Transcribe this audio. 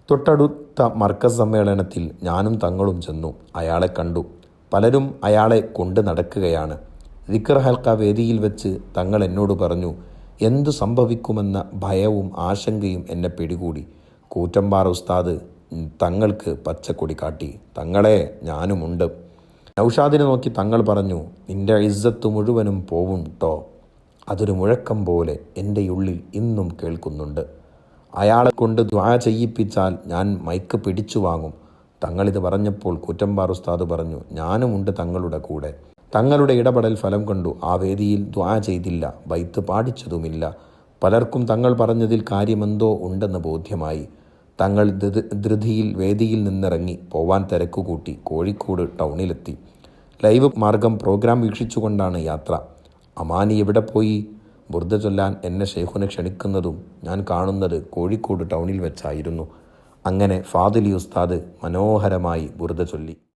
തൊട്ടടുത്ത മർക്കസ് സമ്മേളനത്തിൽ ഞാനും തങ്ങളും ചെന്നു. അയാളെ കണ്ടു. പലരും അയാളെ കൊണ്ട് നടക്കുകയാണ്. ദിക്ർ ഹൽക്ക വേദിയിൽ വെച്ച് തങ്ങൾ എന്നോട് പറഞ്ഞു. എന്തു സംഭവിക്കുമെന്ന ഭയവും ആശങ്കയും എന്നെ പിടികൂടി. കൂറ്റമ്പാറ ഉസ്താദ് തങ്ങൾക്ക് പച്ചക്കൊടി കാട്ടി. തങ്ങളെ, ഞാനുമുണ്ട്. നൗഷാദിനെ നോക്കി തങ്ങൾ പറഞ്ഞു, നിന്റെ ഇസ്സത്ത് മുഴുവനും പോവും ട്ടോ. അതൊരു മുഴക്കം പോലെ എൻ്റെ ഉള്ളിൽ ഇന്നും കേൾക്കുന്നുണ്ട്. അയാളെ കൊണ്ട് ദുആ ചെയ്യിപ്പിച്ചാൽ ഞാൻ മൈക്ക് പിടിച്ചു വാങ്ങും. തങ്ങളിത് പറഞ്ഞപ്പോൾ കൂറ്റമ്പാറ ഉസ്താദ് പറഞ്ഞു, ഞാനുമുണ്ട് തങ്ങളുടെ കൂടെ. തങ്ങളുടെ ഇടപെടൽ ഫലം കണ്ടു. ആ വേദിയിൽ ദുആ ചെയ്തില്ല, ബൈത്ത് പാടിച്ചതുമില്ല. പലർക്കും തങ്ങൾ പറഞ്ഞതിൽ കാര്യമെന്തോ ഉണ്ടെന്ന് ബോധ്യമായി. തങ്ങൾ ധൃതിയിൽ വേദിയിൽ നിന്നിറങ്ങി പോവാൻ തിരക്കുകൂട്ടി കോഴിക്കോട് ടൗണിലെത്തി. ലൈവ് മാർഗം പ്രോഗ്രാം വീക്ഷിച്ചുകൊണ്ടാണ് യാത്ര. അമാനി എവിടെ പോയി? ബുർദ ചൊല്ലാൻ എന്നെ ഷെയ്ഖുനെ ക്ഷണിക്കുന്നതും ഞാൻ കാണുന്നത് കോഴിക്കോട് ടൗണിൽ വെച്ചായിരുന്നു. അങ്ങനെ ഫാദിലി ഉസ്താദ് മനോഹരമായി ബുർദ ചൊല്ലി.